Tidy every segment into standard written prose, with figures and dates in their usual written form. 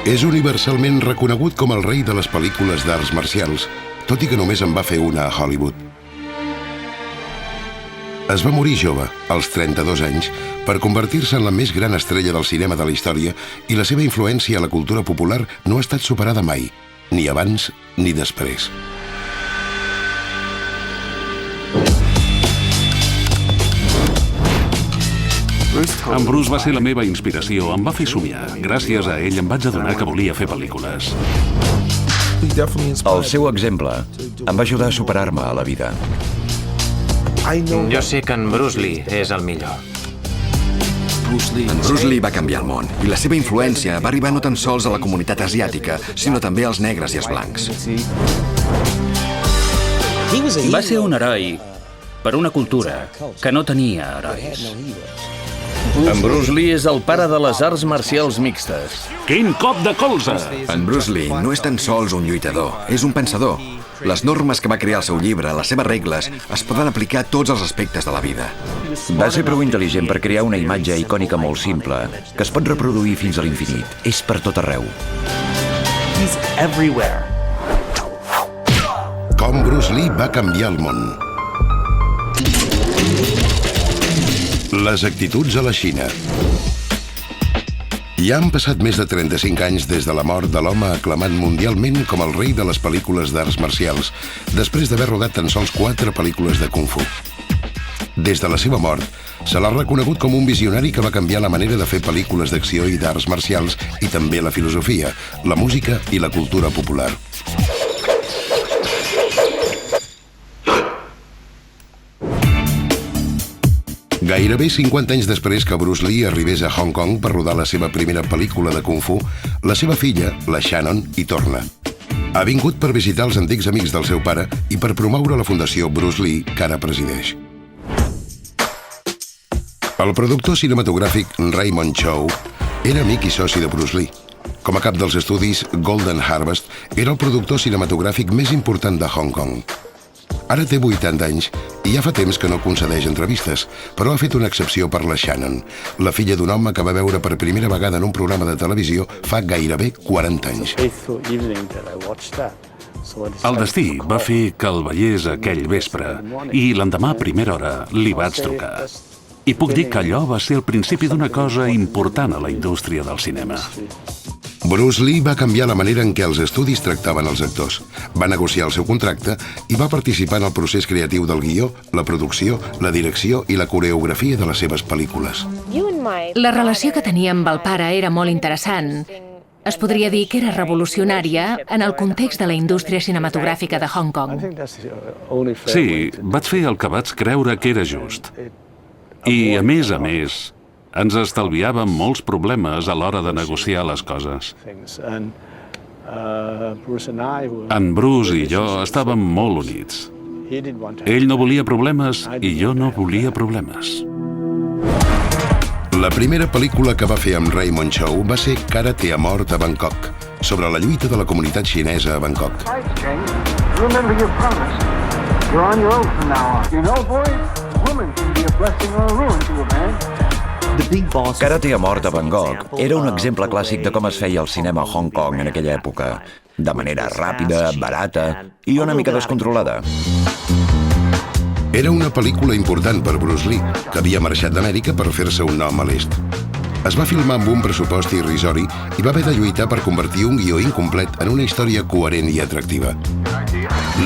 És universalment reconegut com el rei de les pel·lícules d'arts marcials, tot i que només en va fer una a Hollywood. Es va morir jove, als 32 anys, per convertir-se en la més gran estrella del cinema de la història i la seva influència a la cultura popular no ha estat superada mai, ni abans ni després. En Bruce va ser la meva inspiració, em va fer somiar. Gràcies a ell em vaig adonar que volia fer pel·lícules. El seu exemple em va ajudar a superar-me a la vida. Jo sé que en Bruce Lee és el millor. En Bruce Lee va canviar el món i la seva influència va arribar no tan sols a la comunitat asiàtica, sinó també als negres i als blancs. Va ser un heroi per una cultura que no tenia herois. En Bruce Lee és el pare de les arts marcials mixtes. Quin cop de colze! En Bruce Lee no és tan sols un lluitador, és un pensador. Les normes que va crear el seu llibre, les seves regles, es poden aplicar a tots els aspectes de la vida. Va ser prou intel·ligent per crear una imatge icònica molt simple, que es pot reproduir fins a l'infinit. És per tot arreu. Com Bruce Lee va canviar el món. Les actituds a la Xina. Ja han passat més de 35 anys des de la mort de l'home aclamat mundialment com el rei de les pel·lícules d'arts marcials, després d'haver rodat tan sols 4 pel·lícules de Kung Fu. Des de la seva mort, se l'ha reconegut com un visionari que va canviar la manera de fer pel·lícules d'acció i d'arts marcials i també la filosofia, la música i la cultura popular. Gairebé 50 anys després que Bruce Lee arribés a Hong Kong per rodar la seva primera pel·lícula de Kung Fu, la seva filla, la Shannon, hi torna. Ha vingut per visitar els antics amics del seu pare i per promoure la fundació Bruce Lee, que ara presideix. El productor cinematogràfic Raymond Chow era amic i soci de Bruce Lee. Com a cap dels estudis, Golden Harvest era el productor cinematogràfic més important de Hong Kong. Ara té 80 anys i ja fa temps que no concedeix entrevistes, però ha fet una excepció per la Shannon, la filla d'un home que va veure per primera vegada en un programa de televisió fa gairebé 40 anys. El destí va fer que el veiés aquell vespre i l'endemà a primera hora li vaig trucar. I puc dir que allò va ser el principi d'una cosa important a la indústria del cinema. Bruce Lee va canviar la manera en què els estudis tractaven els actors. Va negociar el seu contracte i va participar en el procés creatiu del guió, la producció, la direcció i la coreografia de les seves pel·lícules. La relació que tenia amb el pare era molt interessant. Es podria dir que era revolucionària en el context de la indústria cinematogràfica de Hong Kong. Sí, vaig fer el que vaig creure que era just. I, a més, ens estalviàvem molts problemes a l'hora de negociar les coses. En Bruce i jo estàvem molt units. Ell no volia problemes i jo no volia problemes. La primera pel·lícula que va fer amb Raymond Chow va ser Karate a mort a Bangkok, sobre la lluita de la comunitat xinesa a Bangkok. Karate a mort a Bangkok era un exemple clàssic de com es feia el cinema a Hong Kong en aquella època, de manera ràpida, barata i una mica descontrolada. Era una pel·lícula important per Bruce Lee, que havia marxat d'Amèrica per fer-se un nom a l'est. Es va filmar amb un pressupost irrisori i va haver de lluitar per convertir un guió incomplet en una història coherent i atractiva.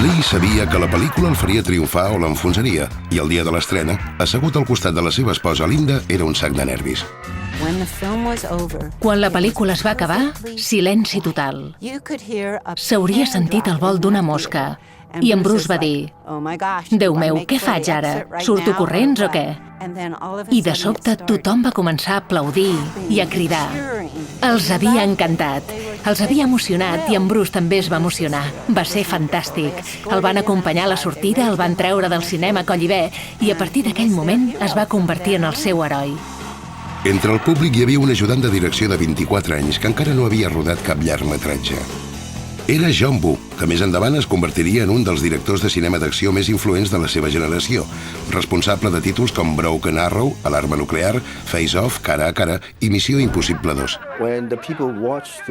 Lee sabia que la pel·lícula el faria triomfar o l'enfonsaria, i el dia de l'estrena, assegut al costat de la seva esposa Linda, era un sac de nervis. Quan la pel·lícula es va acabar, silenci total. S'hauria sentit el vol d'una mosca. I en Bruce va dir: «Déu meu, què faig ara? Surto corrents o què?» I de sobte tothom va començar a aplaudir i a cridar. Els havia encantat, els havia emocionat i en Bruce també es va emocionar. Va ser fantàstic. El van acompanyar a la sortida, el van treure del cinema a collibè i a partir d'aquell moment es va convertir en el seu heroi. Entre el públic hi havia un ajudant de direcció de 24 anys que encara no havia rodat cap llargmetratge. Era John Woo, que més endavant es convertiria en un dels directors de cinema d'acció més influents de la seva generació, responsable de títols com Broken Arrow, Alarma nuclear, Face Off, Cara a cara i Missió Impossible 2.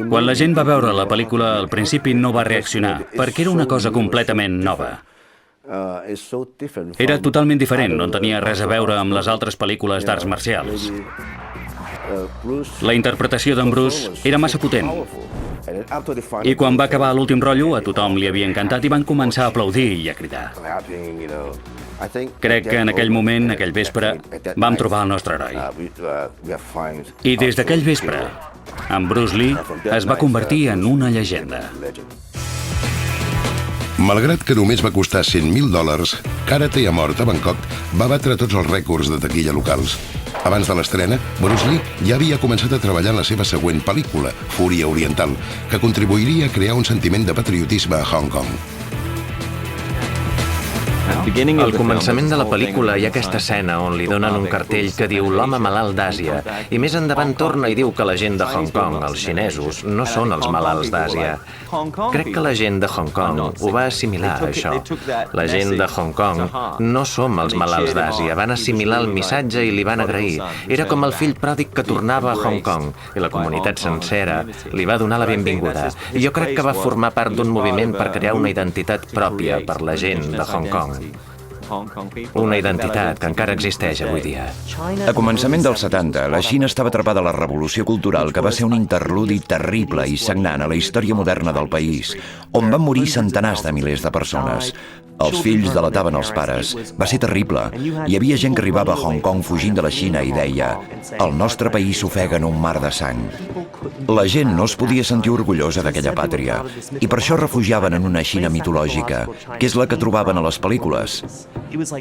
Quan la gent va veure la pel·lícula, al principi no va reaccionar, perquè era una cosa completament nova. Era totalment diferent, no tenia res a veure amb les altres pel·lícules d'arts marcials. La interpretació d'en Bruce era massa potent. I quan va acabar l'últim rotllo, a tothom li havia encantat i van començar a aplaudir i a cridar. Crec que en aquell moment, aquell vespre, vam trobar el nostre heroi. I des d'aquell vespre, en Bruce Lee es va convertir en una llegenda. Malgrat que només va costar $100.000, Karate a mort a Bangkok va batre tots els rècords de taquilla locals. Abans de l'estrena, Bruce Lee ja havia començat a treballar en la seva següent pel·lícula, Fúria Oriental, que contribuiria a crear un sentiment de patriotisme a Hong Kong. Al començament de la pel·lícula hi ha aquesta escena on li donen un cartell que diu l'home malalt d'Àsia i més endavant torna i diu que la gent de Hong Kong, els xinesos, no són els malalts d'Àsia. Crec que la gent de Hong Kong ho va assimilar, això. La gent de Hong Kong no som els malalts d'Àsia, van assimilar el missatge i li van agrair. Era com el fill pròdig que tornava a Hong Kong i la comunitat sencera li va donar la benvinguda. I jo crec que va formar part d'un moviment per crear una identitat pròpia per la gent de Hong Kong. Una identitat que encara existeix avui dia. A començament dels 70, la Xina estava atrapada a la revolució cultural que va ser un interludi terrible i sagnant a la història moderna del país, on van morir centenars de milers de persones. Els fills delataven els pares. Va ser terrible. Hi havia gent que arribava a Hong Kong fugint de la Xina i deia «El nostre país s'ofega en un mar de sang». La gent no es podia sentir orgullosa d'aquella pàtria i per això refugiaven en una Xina mitològica, que és la que trobaven a les pel·lícules.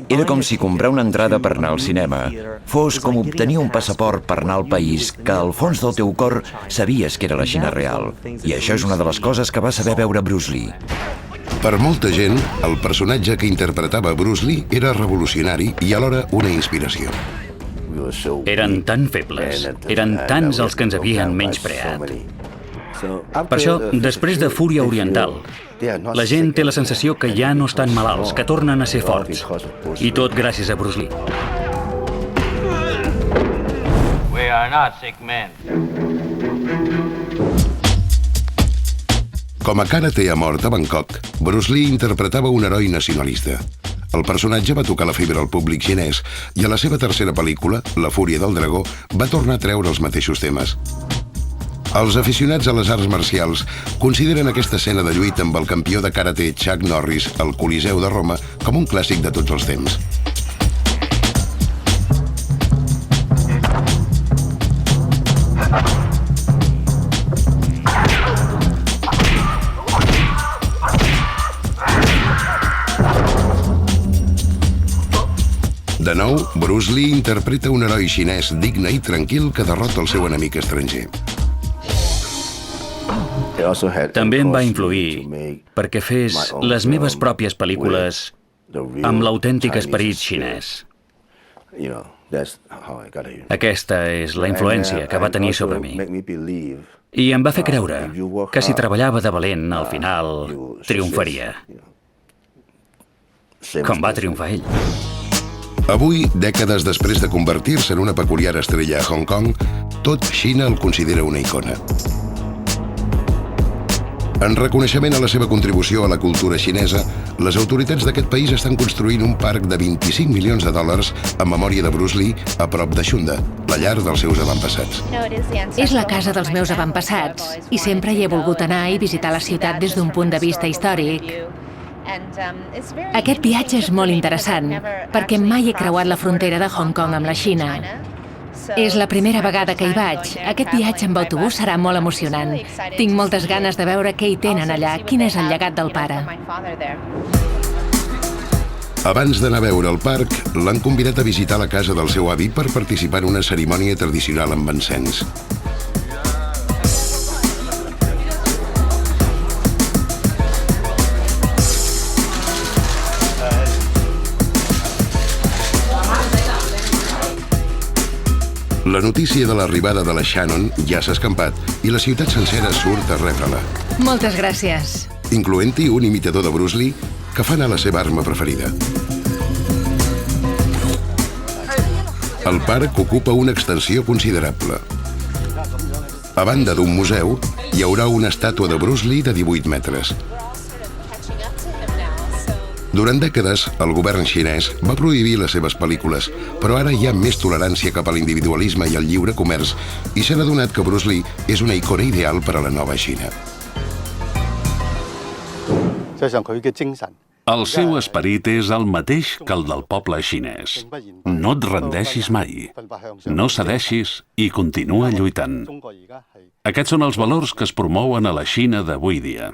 Era com si comprar una entrada per anar al cinema fos com obtenir un passaport per anar al país que al fons del teu cor sabies que era la Xina real. I això és una de les coses que va saber veure Bruce Lee. Per molta gent, el personatge que interpretava Bruce Lee era revolucionari i alhora una inspiració. Eren tan febles, eren tants els que ens havien menyspreat. Per això, després de Fúria Oriental, la gent té la sensació que ja no estan malalts, que tornen a ser forts. I tot gràcies a Bruce Lee. We are not sick men. Com a Karate a mort a Bangkok, Bruce Lee interpretava un heroi nacionalista. El personatge va tocar la fibra al públic xinès i a la seva tercera pel·lícula, La Fúria del Dragó, va tornar a treure els mateixos temes. Els aficionats a les arts marcials consideren aquesta escena de lluita amb el campió de karate Chuck Norris al Coliseu de Roma com un clàssic de tots els temps. De nou, Bruce Lee interpreta un heroi xinès digne i tranquil que derrota el seu enemic estranger. També em va influir perquè fes les meves pròpies pel·lícules amb l'autèntic esperit xinès. Aquesta és la influència que va tenir sobre mi. I em va fer creure que si treballava de valent, al final triomfaria. Com va triomfar ell. Avui, dècades després de convertir-se en una peculiar estrella a Hong Kong, tot Xina el considera una icona. En reconeixement a la seva contribució a la cultura xinesa, les autoritats d'aquest país estan construint un parc de $25 milions en memòria de Bruce Lee a prop de Shunda, la llar dels seus avantpassats. És la casa dels meus avantpassats i sempre hi he volgut anar i visitar la ciutat des d'un punt de vista històric. Aquest viatge és molt interessant, perquè mai he creuat la frontera de Hong Kong amb la Xina. És la primera vegada que hi vaig. Aquest viatge amb autobús serà molt emocionant. Tinc moltes ganes de veure què hi tenen allà, quin és el llegat del pare. Abans d'anar a veure el parc, l'han convidat a visitar la casa del seu avi per participar en una cerimònia tradicional amb encens. La notícia de l'arribada de la Shannon ja s'ha escampat i la ciutat sencera surt a rebre-la. Moltes gràcies. incloent-hi un imitador de Bruce Lee que fa anar la seva arma preferida. El parc ocupa una extensió considerable. A banda d'un museu, hi haurà una estàtua de Bruce Lee de 18 metres. Durant dècades, el govern xinès va prohibir les seves pel·lícules, però ara hi ha més tolerància cap a l'individualisme i el lliure comerç i s'han adonat que Bruce Lee és una icona ideal per a la nova Xina. El seu esperit és el mateix que el del poble xinès. No et rendeixis mai, no cedeixis i continua lluitant. Aquests són els valors que es promouen a la Xina d'avui dia.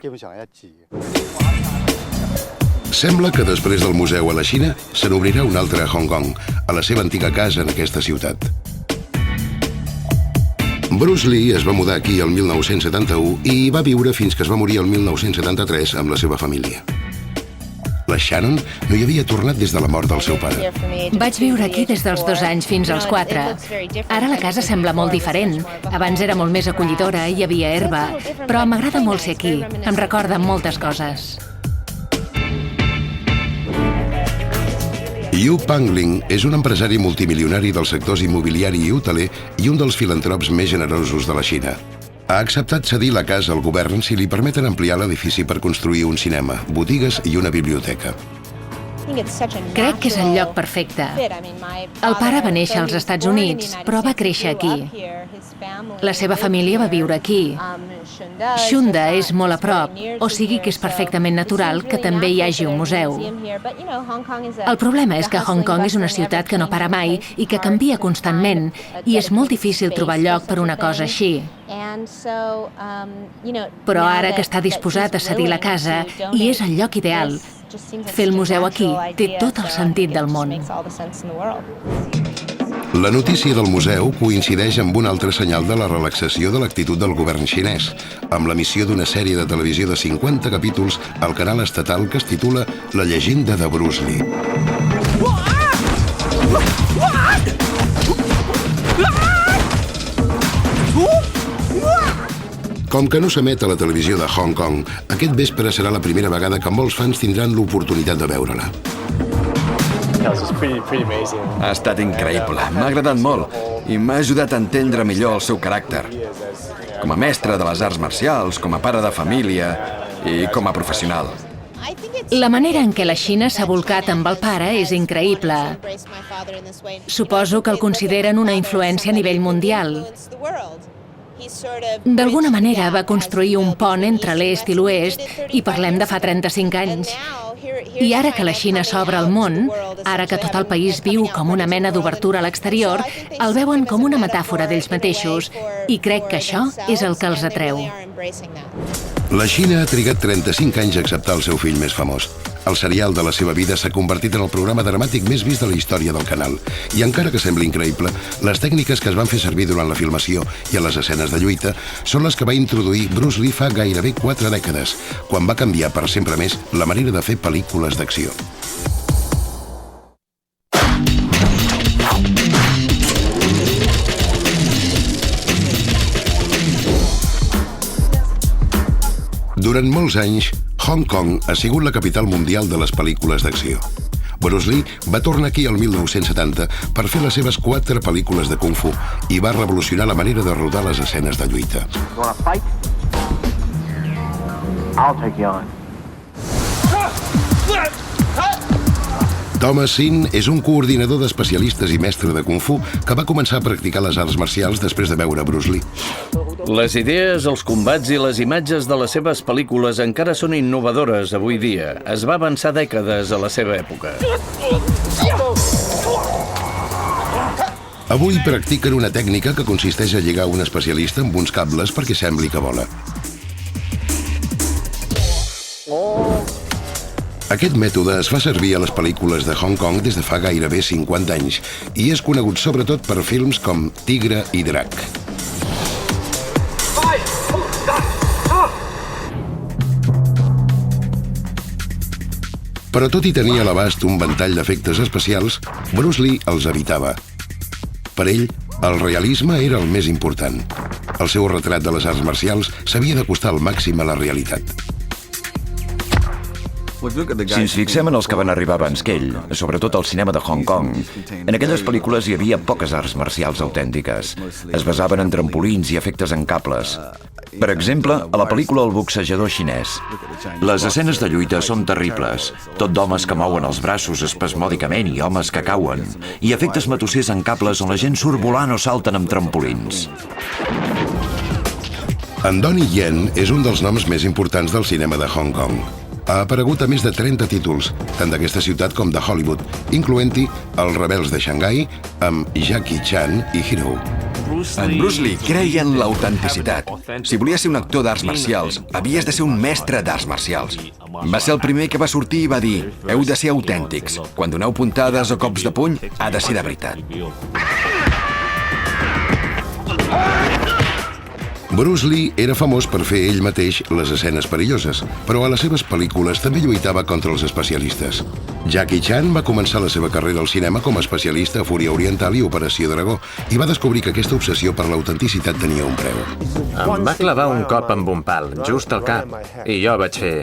Sembla que després del museu a la Xina se n'obrirà un altre a Hong Kong, a la seva antiga casa en aquesta ciutat. Bruce Lee es va mudar aquí el 1971 i hi va viure fins que es va morir el 1973 amb la seva família. La Shannon no hi havia tornat des de la mort del seu pare. Vaig viure aquí des dels 2 anys fins als 4. Ara la casa sembla molt diferent. Abans era molt més acollidora, hi havia herba, però m'agrada molt ser aquí. Em recorda moltes coses. Yu Pangling és un empresari multimilionari dels sectors immobiliari i hoteler i un dels filantrops més generosos de la Xina. Ha acceptat cedir la casa al govern si li permeten ampliar l'edifici per construir un cinema, botigues i una biblioteca. Crec que és el lloc perfecte. El pare va néixer als Estats Units, però va créixer aquí. La seva família va viure aquí. Shunda és molt a prop, o sigui que és perfectament natural que també hi hagi un museu. El problema és que Hong Kong és una ciutat que no para mai i que canvia constantment, i és molt difícil trobar lloc per una cosa així. Però ara que està disposat a cedir la casa, i és el lloc ideal, fer el museu aquí té tot el sentit del món. La notícia del museu coincideix amb un altre senyal de la relaxació de l'actitud del govern xinès, amb l'emissió d'una sèrie de televisió de 50 capítols al canal estatal que es titula La llegenda de Bruce Lee. Com que no s'emet a la televisió de Hong Kong, aquest vespre serà la primera vegada que molts fans tindran l'oportunitat de veure-la. Ha estat increïble, m'ha agradat molt i m'ha ajudat a entendre millor el seu caràcter. Com a mestre de les arts marcials, com a pare de família i com a professional. La manera en què la Xina s'ha volcat amb el pare és increïble. Suposo que el consideren una influència a nivell mundial. D'alguna manera va construir un pont entre l'est i l'oest i parlem de fa 35 anys. I ara que la Xina s'obre al món, ara que tot el país viu com una mena d'obertura a l'exterior, el veuen com una metàfora d'ells mateixos i crec que això és el que els atreu. La Xina ha trigat 35 anys a acceptar el seu fill més famós. El serial de la seva vida s'ha convertit en el programa dramàtic més vist de la història del canal. I encara que sembli increïble, les tècniques que es van fer servir durant la filmació i a les escenes de lluita són les que va introduir Bruce Lee fa gairebé 4 dècades, quan va canviar per sempre més la manera de fer pel·lícules d'acció. Durant molts anys, Hong Kong ha sigut la capital mundial de les pel·lícules d'acció. Bruce Lee va tornar aquí el 1970 per fer les seves 4 pel·lícules de Kung Fu i va revolucionar la manera de rodar les escenes de lluita. Thomas Sin és un coordinador d'especialistes i mestre de Kung Fu que va començar a practicar les arts marcials després de veure Bruce Lee. Les idees, els combats i les imatges de les seves pel·lícules encara són innovadores avui dia. Es va avançar dècades a la seva època. Avui practiquen una tècnica que consisteix a lligar un especialista amb uns cables perquè sembli que vola. Aquest mètode es fa servir a les pel·lícules de Hong Kong des de fa gairebé 50 anys i és conegut sobretot per films com Tigre i Drac. Però tot i tenir a l'abast un ventall d'efectes especials, Bruce Lee els evitava. Per ell, el realisme era el més important. El seu retrat de les arts marcials s'havia d'acostar al màxim a la realitat. Si ens fixem en els que van arribar abans que ell, sobretot al cinema de Hong Kong, en aquelles pel·lícules hi havia poques arts marcials autèntiques. Es basaven en trampolins i efectes en cables. Per exemple, a la pel·lícula El boxejador xinès. Les escenes de lluita són terribles. Tot d'homes que mouen els braços espasmòdicament i homes que cauen. I efectes matossers en cables on la gent surt volant o salten amb trampolins. En Donnie Yen és un dels noms més importants del cinema de Hong Kong. Ha aparegut a més de 30 títols, tant d'aquesta ciutat com de Hollywood, incloent-hi Els rebels de Xangai, amb Jackie Chan i Hero. En Bruce Lee creia en l'autenticitat. Si volies ser un actor d'arts marcials, havies de ser un mestre d'arts marcials. Va ser el primer que va sortir i va dir: heu de ser autèntics. Quan doneu puntades o cops de puny, ha de ser de veritat. Bruce Lee era famós per fer ell mateix les escenes perilloses, però a les seves pel·lícules també lluitava contra els especialistes. Jackie Chan va començar la seva carrera al cinema com a especialista a Fúria Oriental i Operació Dragó i va descobrir que aquesta obsessió per l'autenticitat tenia un preu. Em va clavar un cop amb un pal, just al cap, i jo vaig fer...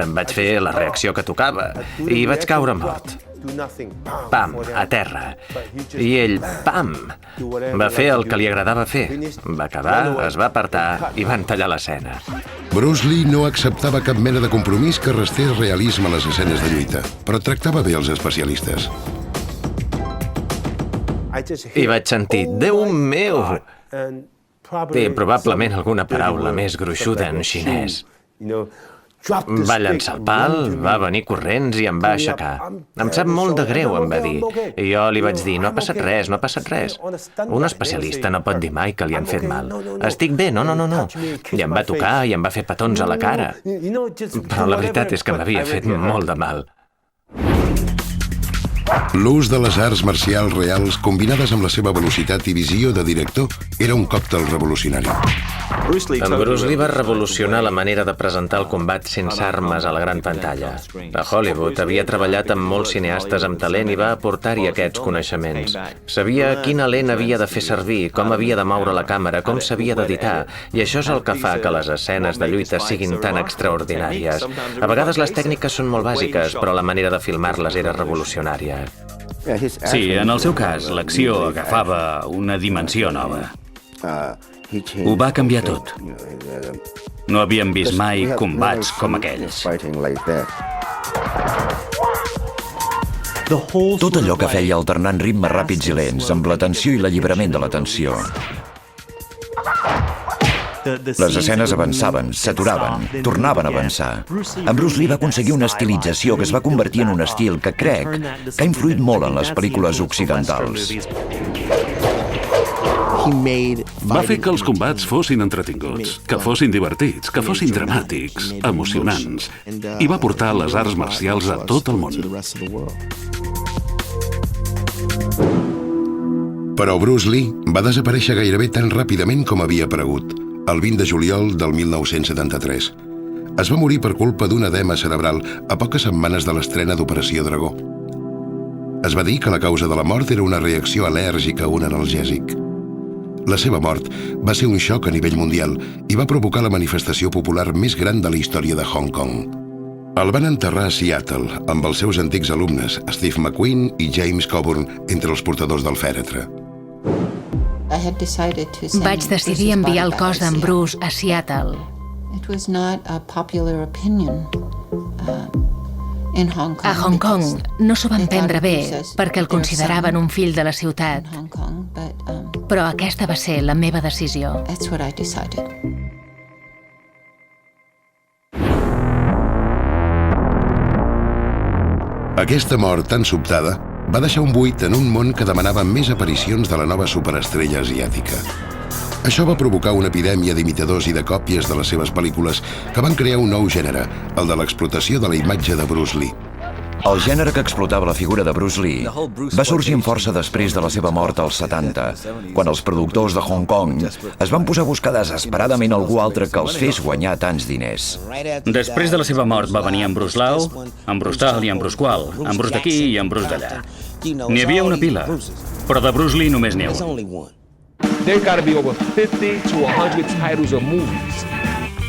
Em vaig fer la reacció que tocava i vaig caure mort. Pam, a terra. I ell, pam, va fer el que li agradava fer. Va acabar, es va apartar i van tallar l'escena. Bruce Lee no acceptava cap mena de compromís que restés realisme a les escenes de lluita, però tractava bé els especialistes. I vaig sentir, Déu meu! Té probablement alguna paraula més gruixuda en xinès. Va llançar el pal, va venir corrents i em va aixecar. Em sap molt de greu, em va dir. I jo li vaig dir, no ha passat res, no ha passat res. Un especialista no pot dir mai que li han fet mal. Estic bé, no. I em va tocar i em va fer petons a la cara. Però la veritat és que m'havia fet molt de mal. L'ús de les arts marcials reals combinades amb la seva velocitat i visió de director era un còctel revolucionari. En Bruce Lee va revolucionar la manera de presentar el combat sense armes a la gran pantalla. A Hollywood havia treballat amb molts cineastes amb talent i va aportar-hi aquests coneixements. Sabia quina lent havia de fer servir, com havia de moure la càmera, com s'havia d'editar, i això és el que fa que les escenes de lluita siguin tan extraordinàries. A vegades les tècniques són molt bàsiques, però la manera de filmar-les era revolucionària. Sí, en el seu cas, l'acció agafava una dimensió nova. Ho va canviar tot. No havíem vist mai combats com aquells. Tot allò que feia alternant ritmes ràpids i lents, amb la tensió i l'alliberament de la tensió. Les escenes avançaven, s'aturaven, tornaven a avançar. En Bruce Lee va aconseguir una estilització que es va convertir en un estil que crec que ha influït molt en les pel·lícules occidentals. Va fer que els combats fossin entretinguts, que fossin divertits, que fossin dramàtics, emocionants, i va portar les arts marcials a tot el món. Però Bruce Lee va desaparèixer gairebé tan ràpidament com havia aparegut, el 20 de juliol del 1973. Es va morir per culpa d'un edema cerebral a poques setmanes de l'estrena d'Operació Dragó. Es va dir que la causa de la mort era una reacció al·lèrgica a un analgèsic. La seva mort va ser un xoc a nivell mundial i va provocar la manifestació popular més gran de la història de Hong Kong. El van enterrar a Seattle amb els seus antics alumnes, Steve McQueen i James Coburn, entre els portadors del fèretre. Vaig decidir enviar el cos d'en Bruce a Seattle. A Hong Kong no s'ho van prendre bé perquè el consideraven un fill de la ciutat, però aquesta va ser la meva decisió. Aquesta mort tan sobtada va deixar un buit en un món que demanava més aparicions de la nova superestrella asiàtica. Això va provocar una epidèmia d'imitadors i de còpies de les seves pel·lícules que van crear un nou gènere, el de l'explotació de la imatge de Bruce Lee. El gènere que explotava la figura de Bruce Lee va sorgir amb força després de la seva mort als 70, quan els productors de Hong Kong es van posar a buscar desesperadament algú altre que els fes guanyar tants diners. Després de la seva mort va venir en Bruce Lau, en Bruce Tal i en Bruce Qual, en Bruce d'aquí i en Bruce d'allà. N'hi havia una pila, però de Bruce Lee només n'hi ha un. There's got to be over 50 to 100 titles of movies.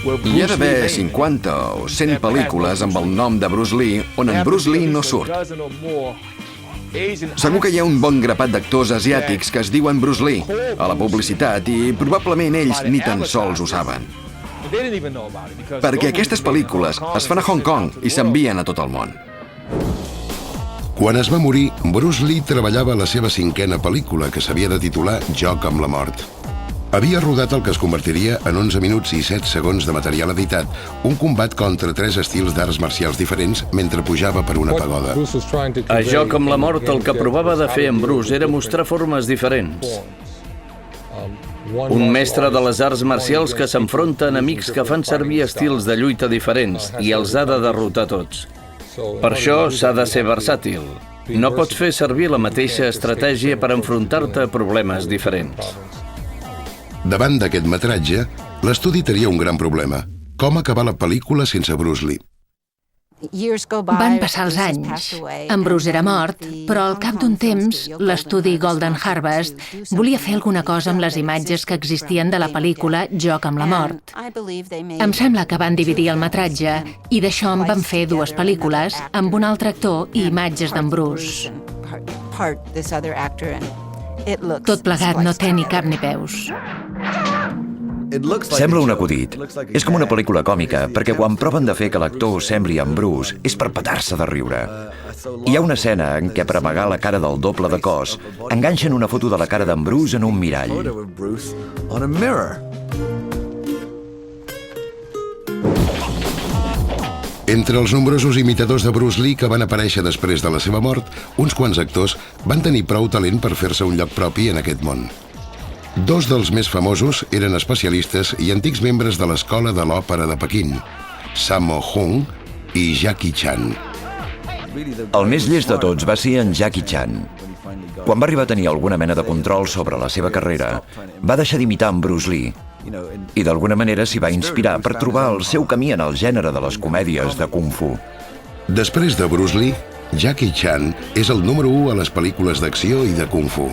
Hi ha d'haver 50 o 100 pel·lícules amb el nom de Bruce Lee on en Bruce Lee no surt. Segur que hi ha un bon grapat d'actors asiàtics que es diuen Bruce Lee a la publicitat i probablement ells ni tan sols ho saben. Perquè aquestes pel·lícules es fan a Hong Kong i s'envien a tot el món. Quan es va morir, Bruce Lee treballava a la seva 5a pel·lícula, que s'havia de titular Joc amb la mort. Havia rodat el que es convertiria en 11 minuts i 7 segons de material editat, un combat contra 3 estils d'arts marcials diferents mentre pujava per una pagoda. A Joc amb la mort el que provava de fer en Bruce era mostrar formes diferents. Un mestre de les arts marcials que s'enfronta a enemics que fan servir estils de lluita diferents i els ha de derrotar tots. Per això s'ha de ser versàtil. No pots fer servir la mateixa estratègia per enfrontar-te a problemes diferents. Davant d'aquest metratge, l'estudi tenia un gran problema: com acabar la pel·lícula sense Bruce Lee. Van passar els anys. En Bruce era mort, però al cap d'un temps, l'estudi Golden Harvest volia fer alguna cosa amb les imatges que existien de la pel·lícula Joc amb la mort. Em sembla que van dividir el metratge i d'això en van fer 2 pel·lícules amb un altre actor i imatges d'en Bruce. Tot plegat no té ni cap ni peus. Sembla un acudit. És com una pel·lícula còmica, perquè quan proven de fer que l'actor sembli en Bruce és per petar-se de riure. Hi ha una escena en què, per amagar la cara del doble de cos, enganxen una foto de la cara d'en Bruce en un mirall. Entre els nombrosos imitadors de Bruce Lee que van aparèixer després de la seva mort, uns quants actors van tenir prou talent per fer-se un lloc propi en aquest món. 2 dels més famosos eren especialistes i antics membres de l'Escola de l'Òpera de Pequín, Sammo Hung i Jackie Chan. El més llest de tots va ser en Jackie Chan. Quan va arribar a tenir alguna mena de control sobre la seva carrera, va deixar d'imitar en Bruce Lee i d'alguna manera s'hi va inspirar per trobar el seu camí en el gènere de les comèdies de Kung Fu. Després de Bruce Lee, Jackie Chan és el número 1 a les pel·lícules d'acció i de Kung Fu.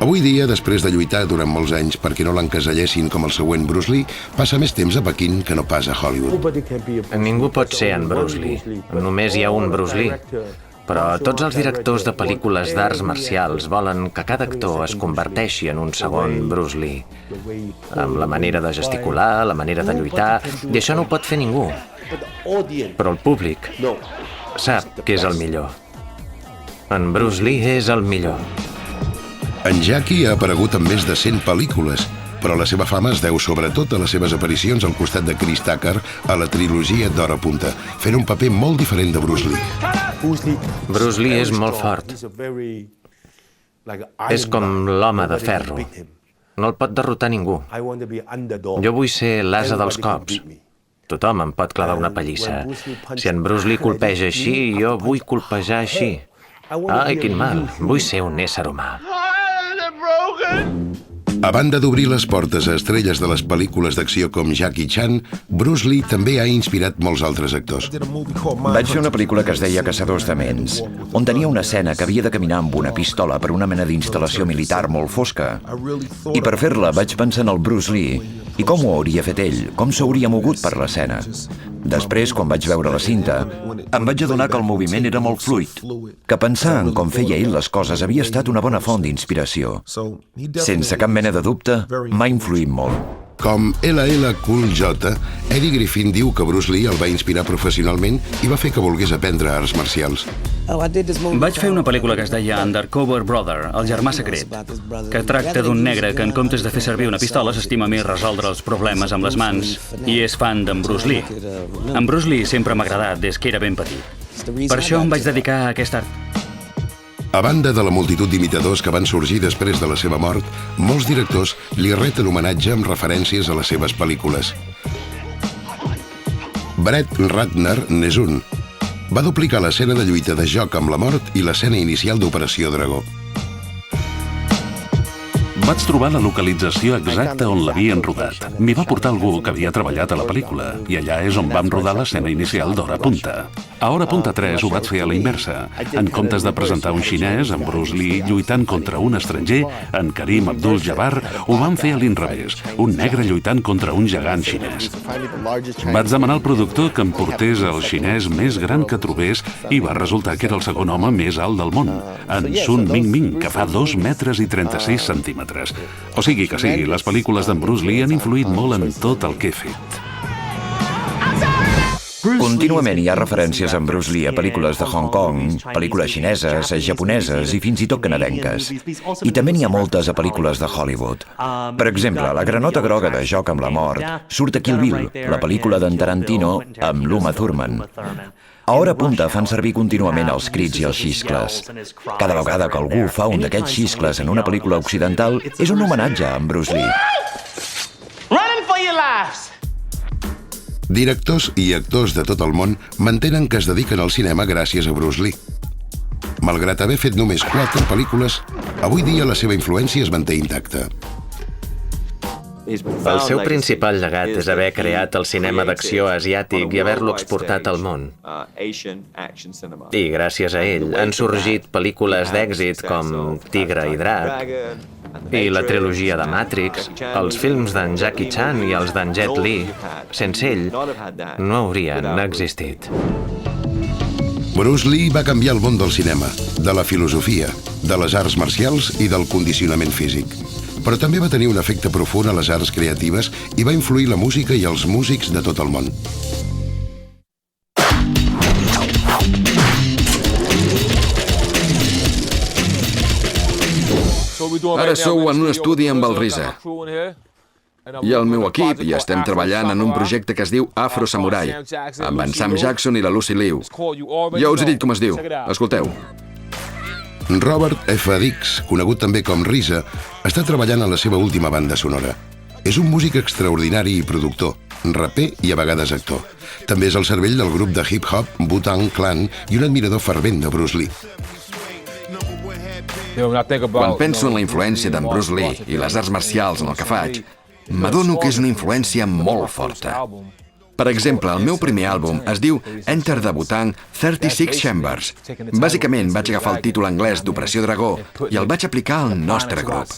Avui dia, després de lluitar durant molts anys perquè no l'encasellessin com el següent Bruce Lee, passa més temps a Pequín que no pas a Hollywood. Ningú pot ser en Bruce Lee. Només hi ha un Bruce Lee. Però tots els directors de pel·lícules d'arts marcials volen que cada actor es converteixi en un segon Bruce Lee. Amb la manera de gesticular, la manera de lluitar, i això no ho pot fer ningú. Però el públic sap que és el millor. En Bruce Lee és el millor. En Jackie ha aparegut en més de 100 pel·lícules, però la seva fama es deu sobretot a les seves aparicions al costat de Chris Tucker a la trilogia d'Hora Punta, fent un paper molt diferent de Bruce Lee. Bruce Lee és molt fort. És com l'home de ferro. No el pot derrotar ningú. Jo vull ser l'ase dels cops. Tothom em pot clavar una pallissa. Si en Bruce Lee colpeja així, jo vull colpejar així. Ai, quin mal. Vull ser un ésser humà. A banda d'obrir les portes a estrelles de les pel·lícules d'acció com Jackie Chan, Bruce Lee també ha inspirat molts altres actors. Vaig fer una pel·lícula que es deia Caçadors de Ments, on tenia una escena que havia de caminar amb una pistola per una mena d'instal·lació militar molt fosca. I per fer-la vaig pensar en el Bruce Lee i com ho hauria fet ell, com s'hauria mogut per l'escena. Després, quan vaig veure la cinta, em vaig adonar que el moviment era molt fluid, que pensar en com feia ell les coses havia estat una bona font d'inspiració. Sense cap mena de dubte, m'ha influït molt. Com LL Cool J, Eddie Griffin diu que Bruce Lee el va inspirar professionalment i va fer que volgués aprendre arts marcials. Vaig fer una pel·lícula que es deia Undercover Brother, el germà secret, que tracta d'un negre que en comptes de fer servir una pistola s'estima més resoldre els problemes amb les mans i és fan d'en Bruce Lee. En Bruce Lee sempre m'ha agradat des que era ben petit. Per això em vaig dedicar a aquest art. A banda de la multitud d'imitadors que van sorgir després de la seva mort, molts directors li reten homenatge amb referències a les seves pel·lícules. Brett Ratner n'és un. Va duplicar l'escena de lluita de Joc amb la mort i l'escena inicial d'Operació Dragó. Vaig trobar la localització exacta on l'havien rodat. M'hi va portar algú que havia treballat a la pel·lícula i allà és on vam rodar l'escena inicial d'Hora Punta. A Hora Punta 3 ho vaig fer a la inversa. En comptes de presentar un xinès, en Bruce Lee, lluitant contra un estranger, en Karim Abdul-Jabbar, ho van fer a l'inrevés, un negre lluitant contra un gegant xinès. Vaig demanar al productor que em portés el xinès més gran que trobés i va resultar que era el segon home més alt del món, en Sun Ming Ming, que fa 2 metres i 36 centímetres. O sigui que sí, les pel·lícules d'en Bruce Lee han influït molt en tot el que he fet. Contínuament hi ha referències en Bruce Lee a pel·lícules de Hong Kong, pel·lícules xineses, japoneses i fins i tot canadenques. I també n'hi ha moltes a pel·lícules de Hollywood. Per exemple, la granota groga de Joc amb la mort surt a Kill Bill, la pel·lícula d'en Tarantino amb l'Uma Thurman. A Hora Punta fan servir contínuament els crits i els xiscles. Cada vegada que algú fa un d'aquests xiscles en una pel·lícula occidental és un homenatge a en Bruce Lee. Directors i actors de tot el món mantenen que es dediquen al cinema gràcies a Bruce Lee. Malgrat haver fet només 4 pel·lícules, avui dia la seva influència es manté intacta. El seu principal llegat és haver creat el cinema d'acció asiàtic i haver-lo exportat al món. I gràcies a ell han sorgit pel·lícules d'èxit com Tigre i Drac, i la trilogia de Matrix, els films d'en Jackie Chan i els d'en Jet Li. Sense ell, no haurien existit. Bruce Lee va canviar el món del cinema, de la filosofia, de les arts marcials i del condicionament físic. Però també va tenir un efecte profund a les arts creatives i va influir la música i els músics de tot el món. Ara sou en un estudi amb el Risa. I el meu equip, i estem treballant en un projecte que es diu Afro Samurai, amb en Sam Jackson i la Lucy Liu. Ja us he dit com es diu. Escolteu. Robert F. Dix, conegut també com Risa, està treballant en la seva última banda sonora. És un músic extraordinari i productor, raper i a vegades actor. També és el cervell del grup de hip-hop Wu-Tang Clan i un admirador fervent de Bruce Lee. Quan penso en la influència d'en Bruce Lee i les arts marcials en el que faig, m'adono que és una influència molt forta. Per exemple, el meu primer àlbum es diu Enter the Wu-Tang 36 Chambers. Bàsicament vaig agafar el títol anglès d'Operació Dragó i el vaig aplicar al nostre grup.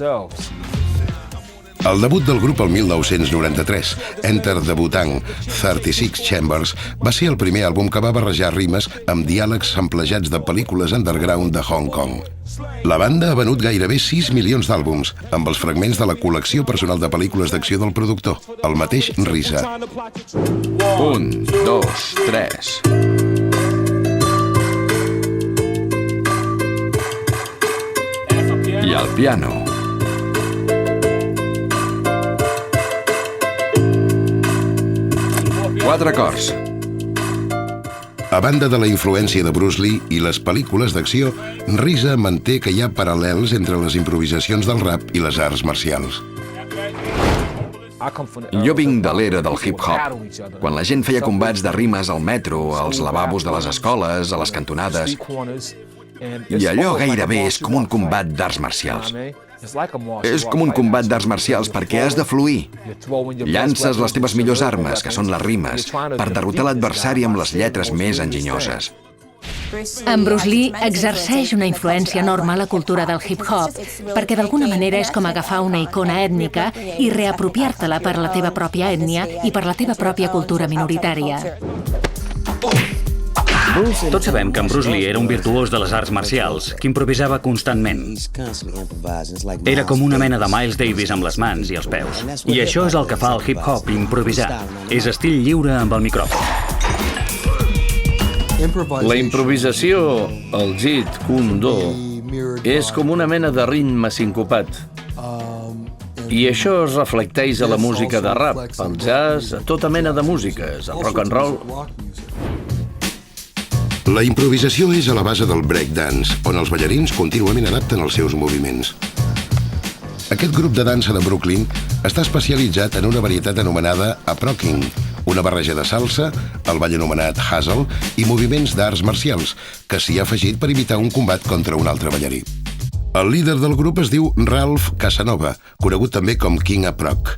El debut del grup el 1993, Enter the Wu-Tang 36 Chambers, va ser el primer àlbum que va barrejar rimes amb diàlegs samplejats de pel·lícules underground de Hong Kong. La banda ha venut gairebé 6 milions d'àlbums, amb els fragments de la col·lecció personal de pel·lícules d'acció del productor, el mateix Risa. 1, 2, 3... I el piano. Quatre acords. A banda de la influència de Bruce Lee i les pel·lícules d'acció, Risa manté que hi ha paral·lels entre les improvisacions del rap i les arts marcials. Jo vinc de l'era del hip-hop, quan la gent feia combats de rimes al metro, als lavabos de les escoles, a les cantonades, i allò gairebé és com un combat d'arts marcials. És com un combat d'arts marcials perquè has de fluir. Llances les teves millors armes, que són les rimes, per derrotar l'adversari amb les lletres més enginyoses. En Bruce Lee exerceix una influència enorme a la cultura del hip-hop, perquè d'alguna manera és com agafar una icona ètnica i reapropiar-te-la per la teva pròpia ètnia i per la teva pròpia cultura minoritària. Tots sabem que en Bruce Lee era un virtuós de les arts marcials, que improvisava constantment. Era com una mena de Miles Davis amb les mans i els peus. I això és el que fa el hip-hop, improvisar. És estil lliure amb el micròfon. La improvisació, el Jeet Kune Do, és com una mena de ritme sincopat. I això es reflecteix a la música de rap, al jazz, a tota mena de músiques, al rock and roll. La improvisació és a la base del breakdance, on els ballarins contínuament adapten els seus moviments. Aquest grup de dansa de Brooklyn està especialitzat en una varietat anomenada Aproking, una barreja de salsa, el ball anomenat hustle i moviments d'arts marcials, que s'hi ha afegit per imitar un combat contra un altre ballarí. El líder del grup es diu Ralph Casanova, conegut també com King Aprok.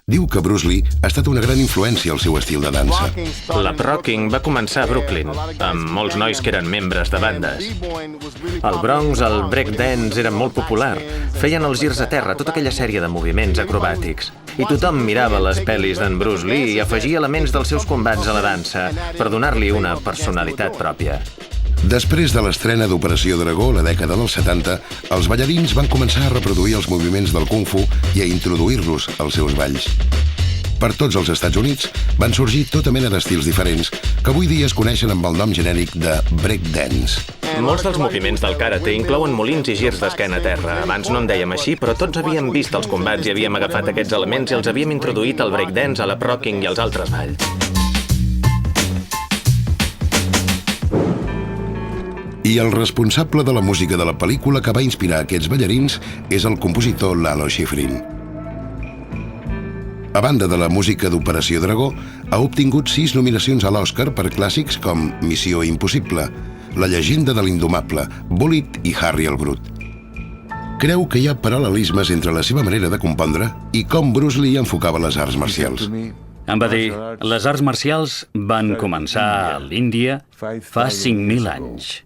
Diu que Bruce Lee ha estat una gran influència al seu estil de dansa. L'aprocking va començar a Brooklyn, amb molts nois que eren membres de bandes. Al Bronx, el breakdance era molt popular. Feien els girs a terra, tota aquella sèrie de moviments acrobàtics. I tothom mirava les pel·lis d'en Bruce Lee i afegia elements dels seus combats a la dansa per donar-li una personalitat pròpia. Després de l'estrena d'Operació Dragó, la dècada dels 70, els ballarins van començar a reproduir els moviments del Kung Fu i a introduir-los als seus balls. Per tots els Estats Units van sorgir tota mena d'estils diferents que avui dia es coneixen amb el nom genèric de breakdance. Molts dels moviments del karate inclouen molins i girs d'esquena a terra. Abans no en dèiem així, però tots havíem vist els combats i havíem agafat aquests elements i els havíem introduït al breakdance, a l'aprocking i als altres balls. I el responsable de la música de la pel·lícula que va inspirar aquests ballarins és el compositor Lalo Schifrin. A banda de la música d'Operació Dragó, ha obtingut 6 nominacions a l'Oscar per clàssics com Missió Impossible, La llegenda de l'indomable, Bullitt i Harry el Brut. Creu que hi ha paral·lelismes entre la seva manera de compondre i com Bruce Lee enfocava les arts marcials. Em va dir, les arts marcials van començar a l'Índia fa 5.000 anys.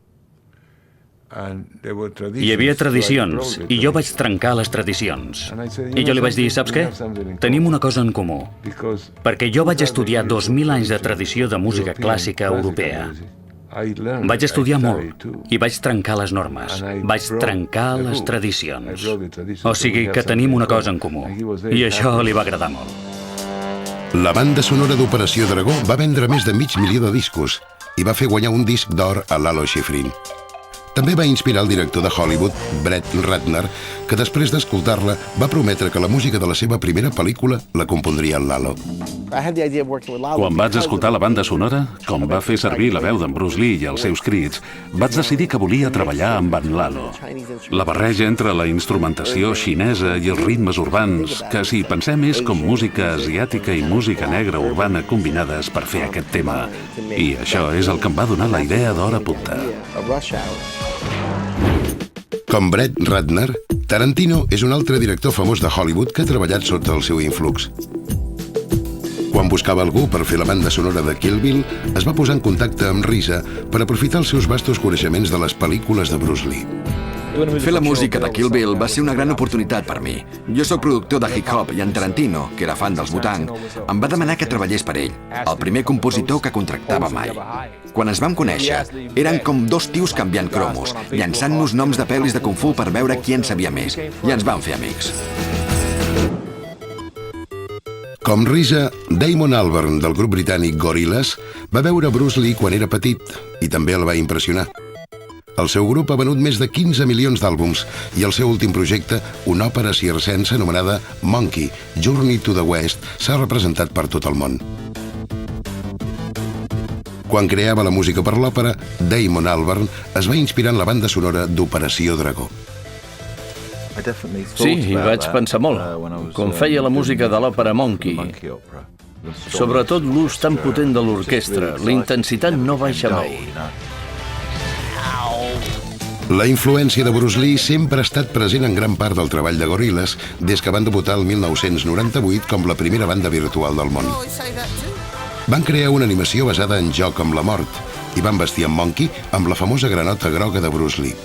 Hi havia tradicions, i jo vaig trencar les tradicions. I jo li vaig dir, saps què? Tenim una cosa en comú, perquè jo vaig estudiar 2.000 anys de tradició de música clàssica europea. Vaig estudiar molt, i vaig trencar les normes, vaig trencar les tradicions. O sigui que tenim una cosa en comú, i això li va agradar molt. La banda sonora d'Operació Dragó va vendre més de 500.000 de discos i va fer guanyar un disc d'or a Lalo Schifrin. També va inspirar el director de Hollywood, Brett Ratner, que després d'escoltar-la va prometre que la música de la seva primera pel·lícula la compondria el Lalo. Quan vaig escoltar la banda sonora, com va fer servir la veu d'en Bruce Lee i els seus crits, vaig decidir que volia treballar amb en Lalo. La barreja entre la instrumentació xinesa i els ritmes urbans, que si pensem és com música asiàtica i música negra urbana combinades per fer aquest tema. I això és el que em va donar la idea d'Hora Punta. Com Brett Ratner, Tarantino és un altre director famós de Hollywood que ha treballat sota el seu influx. Quan buscava algú per fer la banda sonora de Kill Bill, es va posar en contacte amb RZA per aprofitar els seus vastos coneixements de les pel·lícules de Bruce Lee. Fer la música de Kill Bill va ser una gran oportunitat per mi. Jo sóc productor de hip-hop i en Tarantino, que era fan dels Wu-Tang, em va demanar que treballés per ell, el primer compositor que contractava mai. Quan ens vam conèixer, eren com dos tios canviant cromos, llançant-nos noms de pel·lis de Kung Fu per veure qui en sabia més, i ens vam fer amics. Com RZA, Damon Albarn, del grup britànic Gorillaz, va veure Bruce Lee quan era petit i també el va impressionar. El seu grup ha venut més de 15 milions d'àlbums i el seu últim projecte, una òpera circense anomenada Monkey, Journey to the West, s'ha representat per tot el món. Quan creava la música per l'òpera, Damon Albarn es va inspirar en la banda sonora d'Operació Dragó. Sí, hi vaig pensar molt, com feia la música de l'òpera Monkey. Sobretot l'ús tan potent de l'orquestra, la intensitat no baixa mai. La influència de Bruce Lee sempre ha estat present en gran part del treball de Gorillaz des que van debutar el 1998 com la primera banda virtual del món. Van crear una animació basada en joc amb la mort i van vestir en Monkey amb la famosa granota groga de Bruce Lee.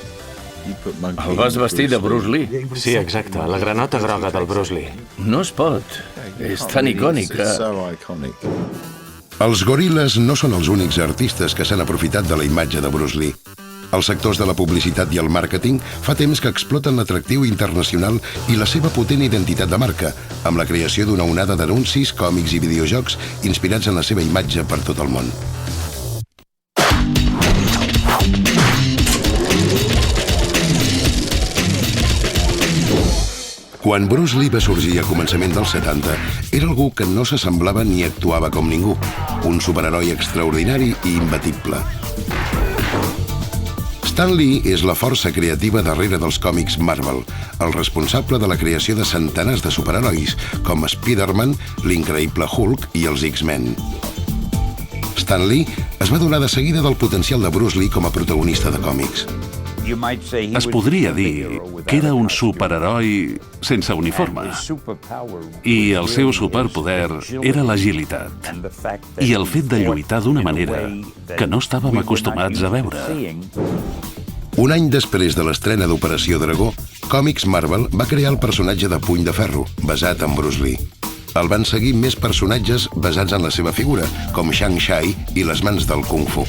El vas vestir de Bruce Lee? Sí, exacte, la granota groga del Bruce Lee. No es pot, és tan icònica. Els Gorillaz no són els únics artistes que s'han aprofitat de la imatge de Bruce Lee. Els sectors de la publicitat i el màrqueting fa temps que exploten l'atractiu internacional i la seva potent identitat de marca, amb la creació d'una onada d'anuncis, còmics i videojocs inspirats en la seva imatge per tot el món. Quan Bruce Lee va sorgir a començament dels 70, era algú que no s'assemblava ni actuava com ningú, un superheroi extraordinari i imbatible. Stan Lee és la força creativa darrere dels còmics Marvel, el responsable de la creació de centenars de superherois, com Spider-Man, l'Increïble Hulk i els X-Men. Stan Lee es va donar de seguida del potencial de Bruce Lee com a protagonista de còmics. Es podria dir que era un superheroi sense uniforme. I el seu superpoder era l'agilitat. I el fet de lluitar d'una manera que no estàvem acostumats a veure. Un any després de l'estrena d'Operació Dragó, Comics Marvel va crear el personatge de Puny de Ferro, basat en Bruce Lee. El van seguir més personatges basats en la seva figura, com Shang Shai i les mans del Kung Fu.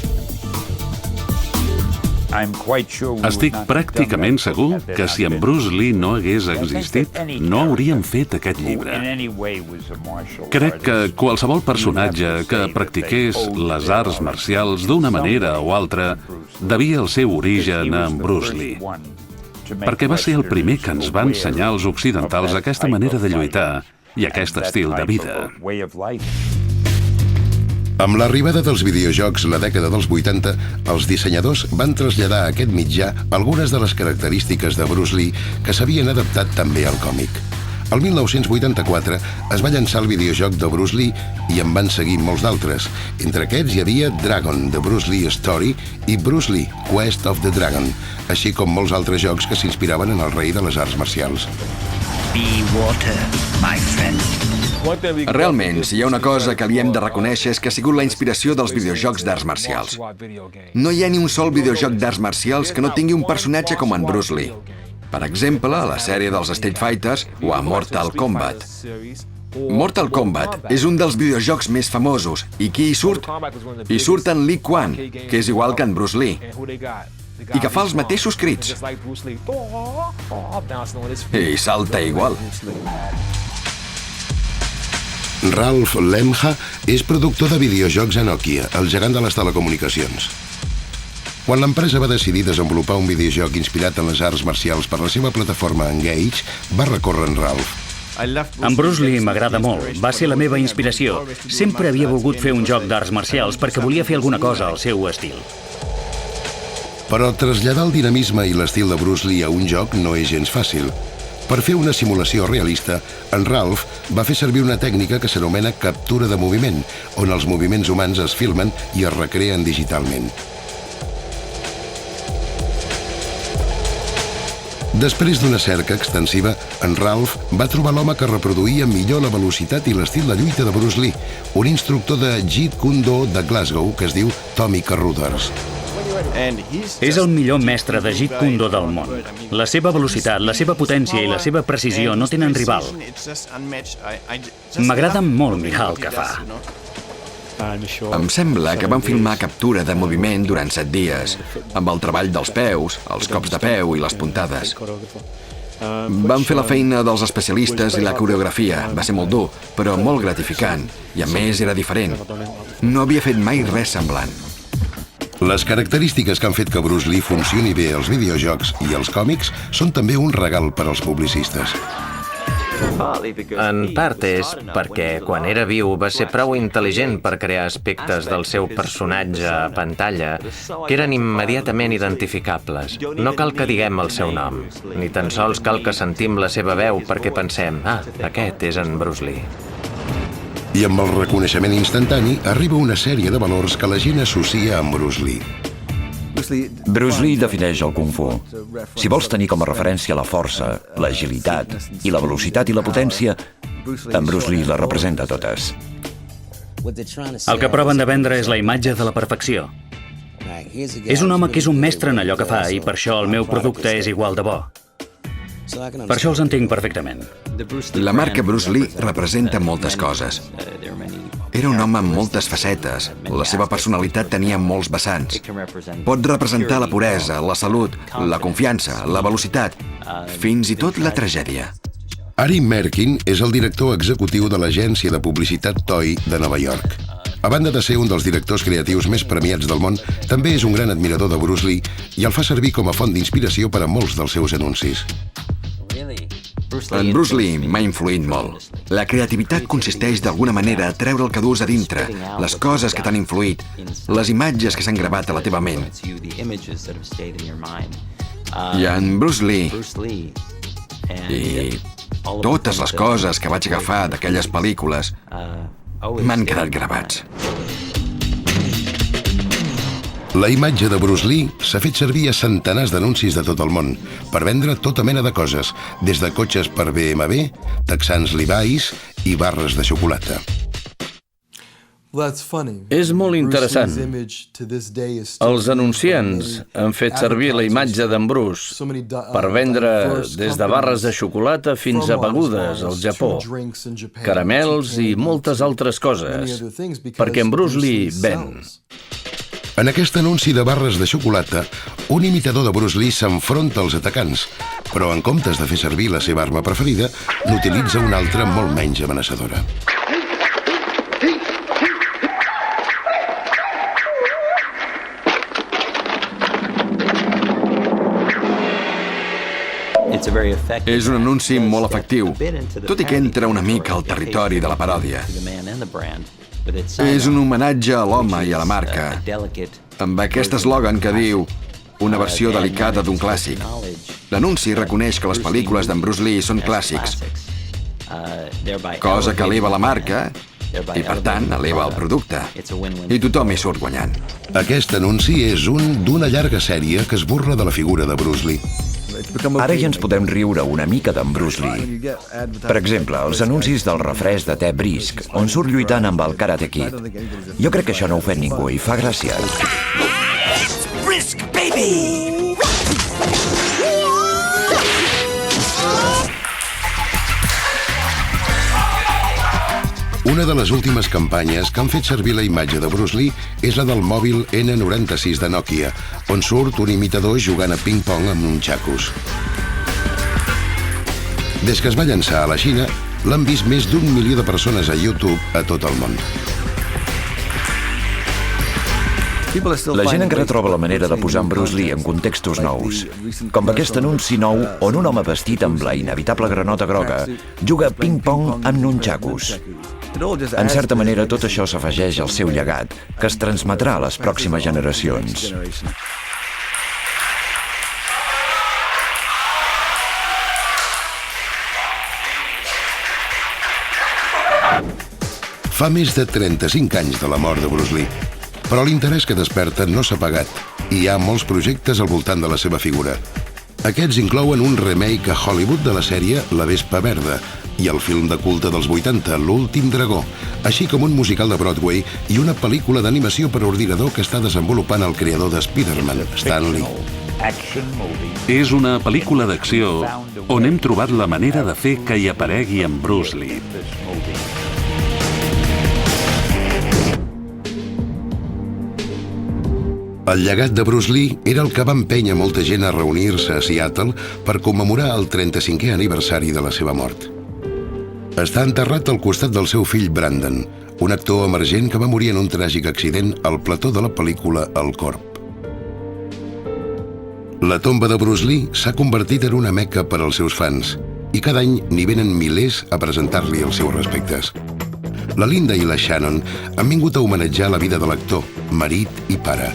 Estic pràcticament segur que si en Bruce Lee no hagués existit, no hauríem fet aquest llibre. Crec que qualsevol personatge que practiqués les arts marcials d'una manera o altra devia el seu origen en Bruce Lee, perquè va ser el primer que ens va ensenyar als occidentals aquesta manera de lluitar i aquest estil de vida. Amb l'arribada dels videojocs la dècada dels 80, els dissenyadors van traslladar a aquest mitjà algunes de les característiques de Bruce Lee que s'havien adaptat també al còmic. El 1984 es va llançar el videojoc de Bruce Lee i en van seguir molts d'altres. Entre aquests hi havia Dragon, The Bruce Lee Story, i Bruce Lee, Quest of the Dragon, així com molts altres jocs que s'inspiraven en el rei de les arts marcials. Be water, my friend. Realment, si hi ha una cosa que li hem de reconèixer és que ha sigut la inspiració dels videojocs d'arts marcials. No hi ha ni un sol videojoc d'arts marcials que no tingui un personatge com en Bruce Lee. Per exemple, a la sèrie dels Street Fighters o a Mortal Kombat. Mortal Kombat és un dels videojocs més famosos. I qui hi surt? Hi surt en Lee Quan, que és igual que en Bruce Lee, i que fa els mateixos crits. I salta igual. Ralph Lemha és productor de videojocs a Nokia, el gegant de les telecomunicacions. Quan l'empresa va decidir desenvolupar un videojoc inspirat en les arts marcials per la seva plataforma Engage, va recórrer en Ralph. En Bruce Lee m'agrada molt, va ser la meva inspiració. Sempre havia volgut fer un joc d'arts marcials perquè volia fer alguna cosa al seu estil. Però traslladar el dinamisme i l'estil de Bruce Lee a un joc no és gens fàcil. Per fer una simulació realista, en Ralph va fer servir una tècnica que s'anomena captura de moviment, on els moviments humans es filmen i es recreen digitalment. Després d'una cerca extensiva, en Ralph va trobar l'home que reproduïa millor la velocitat i l'estil de lluita de Bruce Lee, un instructor de Jeet Kune Do de Glasgow que es diu Tommy Carruthers. És el millor mestre de Jeet Kune Do del món. La seva velocitat, la seva potència i la seva precisió no tenen rival. M'agrada molt mirar el que fa. Em sembla que van filmar captura de moviment durant 7 dies, amb el treball dels peus, els cops de peu i les puntades. Van fer la feina dels especialistes i la coreografia. Va ser molt dur, però molt gratificant. I a més era diferent. No havia fet mai res semblant. Les característiques que han fet que Bruce Lee funcioni bé als videojocs i als còmics són també un regal per als publicistes. En part és perquè quan era viu va ser prou intel·ligent per crear aspectes del seu personatge a pantalla que eren immediatament identificables. No cal que diguem el seu nom, ni tan sols cal que sentim la seva veu perquè pensem, aquest és en Bruce Lee. I amb el reconeixement instantani arriba una sèrie de valors que la gent associa amb Bruce Lee. Bruce Lee defineix el Kung Fu. Si vols tenir com a referència la força, l'agilitat i la velocitat i la potència, en Bruce Lee la representa totes. El que proven de vendre és la imatge de la perfecció. És un home que és un mestre en allò que fa i per això el meu producte és igual de bo. Per això els entenc perfectament. La marca Bruce Lee representa moltes coses. Era un home amb moltes facetes. La seva personalitat tenia molts vessants. Pot representar la puresa, la salut, la confiança, la velocitat, fins i tot la tragèdia. Ari Merkin és el director executiu de l'agència de publicitat Toei de Nova York. A banda de ser un dels directors creatius més premiats del món, també és un gran admirador de Bruce Lee i el fa servir com a font d'inspiració per a molts dels seus anuncis. En Bruce Lee m'ha influït molt. La creativitat consisteix d'alguna manera a treure el que dus a dintre, les coses que t'han influït, les imatges que s'han gravat a la teva ment. I en Bruce Lee i totes les coses que vaig agafar d'aquelles pel·lícules m'han quedat gravats. La imatge de Bruce Lee s'ha fet servir a centenars d'anuncis de tot el món per vendre tota mena de coses, des de cotxes per BMW, texans Levi's i barres de xocolata. És molt interessant. Els anunciants han fet servir la imatge d'en Bruce per vendre des de barres de xocolata fins a begudes al Japó, caramels i moltes altres coses, perquè en Bruce Lee ven. En aquest anunci de barres de xocolata, un imitador de Bruce Lee s'enfronta als atacants, però en comptes de fer servir la seva arma preferida, n'utilitza una altra molt menys amenaçadora. És un anunci molt efectiu, tot i que entra una mica al territori de la paròdia. És un homenatge a l'home i a la marca, amb aquest eslògan que diu una versió delicada d'un clàssic. L'anunci reconeix que les pel·lícules d'en Bruce Lee són clàssics, cosa que eleva la marca i, per tant, eleva el producte. I tothom hi surt guanyant. Aquest anunci és un d'una llarga sèrie que es burla de la figura de Bruce Lee. Ara ja ens podem riure una mica d'en Bruce Lee. Per exemple, els anuncis del refresc de te Brisk, on surt lluitant amb el Karate Kid. Jo crec que això no ofèn ningú i fa gràcia. Brisk, baby! Una de les últimes campanyes que han fet servir la imatge de Bruce Lee és la del mòbil N96 de Nokia, on surt un imitador jugant a ping-pong amb nunchakus. Des que es va llançar a la Xina, l'han vist més d'1 milió de persones a YouTube a tot el món. La gent encara troba la manera de posar en Bruce Lee en contextos nous, com aquest anunci nou on un home vestit amb la inevitable granota groga juga a ping-pong amb nunchakus. En certa manera, tot això s'afegeix al seu llegat, que es transmetrà a les pròximes generacions. Fa més de 35 anys de la mort de Bruce Lee, però l'interès que desperta no s'ha apagat i hi ha molts projectes al voltant de la seva figura. Aquests inclouen un remake a Hollywood de la sèrie La Vespa Verda i el film de culte dels 80, L'últim dragó, així com un musical de Broadway i una pel·lícula d'animació per ordinador que està desenvolupant el creador de Spider-Man, Stan Lee. És una pel·lícula d'acció on hem trobat la manera de fer que hi aparegui en Bruce Lee. El llegat de Bruce Lee era el que va empènyer molta gent a reunir-se a Seattle per commemorar el 35è aniversari de la seva mort. Està enterrat al costat del seu fill Brandon, un actor emergent que va morir en un tràgic accident al plató de la pel·lícula El Corb. La tomba de Bruce Lee s'ha convertit en una meca per als seus fans i cada any n'hi venen milers a presentar-li els seus respectes. La Linda i la Shannon han vingut a homenatjar la vida de l'actor, marit i pare.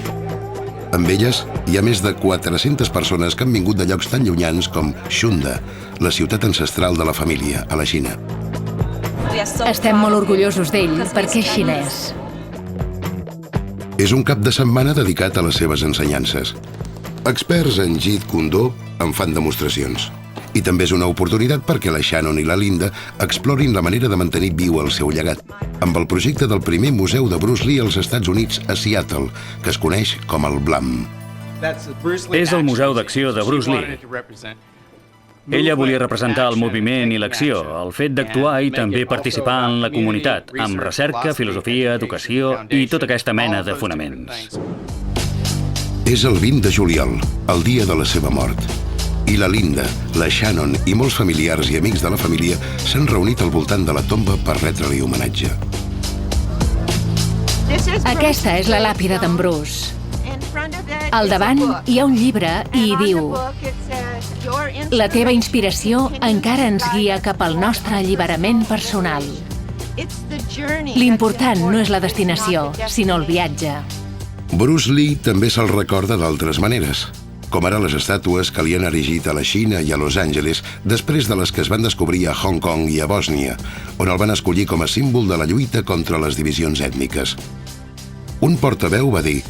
Amb elles, hi ha més de 400 persones que han vingut de llocs tan llunyans com Shunda, la ciutat ancestral de la família, a la Xina. Estem molt orgullosos d'ell perquè és xinès. És un cap de setmana dedicat a les seves ensenyances. Experts en Jeet Kune Do en fan demostracions. I també és una oportunitat perquè la Shannon i la Linda explorin la manera de mantenir viu el seu llegat, amb el projecte del primer museu de Bruce Lee als Estats Units a Seattle, que es coneix com el BLAM. És el museu d'acció de Bruce Lee. Ella volia representar el moviment i l'acció, el fet d'actuar i també participar en la comunitat, amb recerca, filosofia, educació i tota aquesta mena de fonaments. És el 20 de juliol, el dia de la seva mort. I la Linda, la Shannon i molts familiars i amics de la família s'han reunit al voltant de la tomba per retre-li homenatge. Aquesta és la làpida d'en Bruce. Al davant hi ha un llibre i hi diu: la teva inspiració encara ens guia cap al nostre alliberament personal. L'important no és la destinació, sinó el viatge. Bruce Lee també se'l recorda d'altres maneres, com ara les estàtues que li han erigit a la Xina i a Los Angeles després de les que es van descobrir a Hong Kong i a Bòsnia, on el van escollir com a símbol de la lluita contra les divisions ètniques. Un portaveu va dir: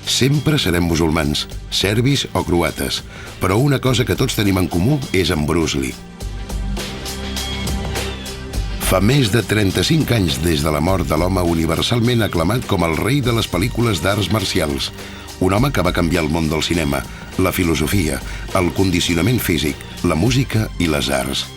Sempre serem musulmans, serbis o croates, però una cosa que tots tenim en comú és en Bruce Lee. Fa més de 35 anys des de la mort de l'home universalment aclamat com el rei de les pel·lícules d'arts marcials, un home que va canviar el món del cinema, la filosofia, el condicionament físic, la música i les arts.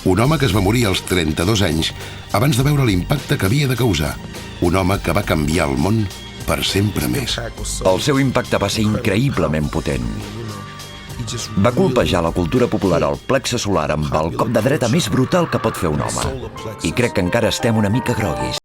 Un home que es va morir als 32 anys abans de veure l'impacte que havia de causar. Un home que va canviar el món per sempre més. El seu impacte va ser increïblement potent. Va colpejar la cultura popular al plexe solar amb el cop de dreta més brutal que pot fer un home. I crec que encara estem una mica groguis.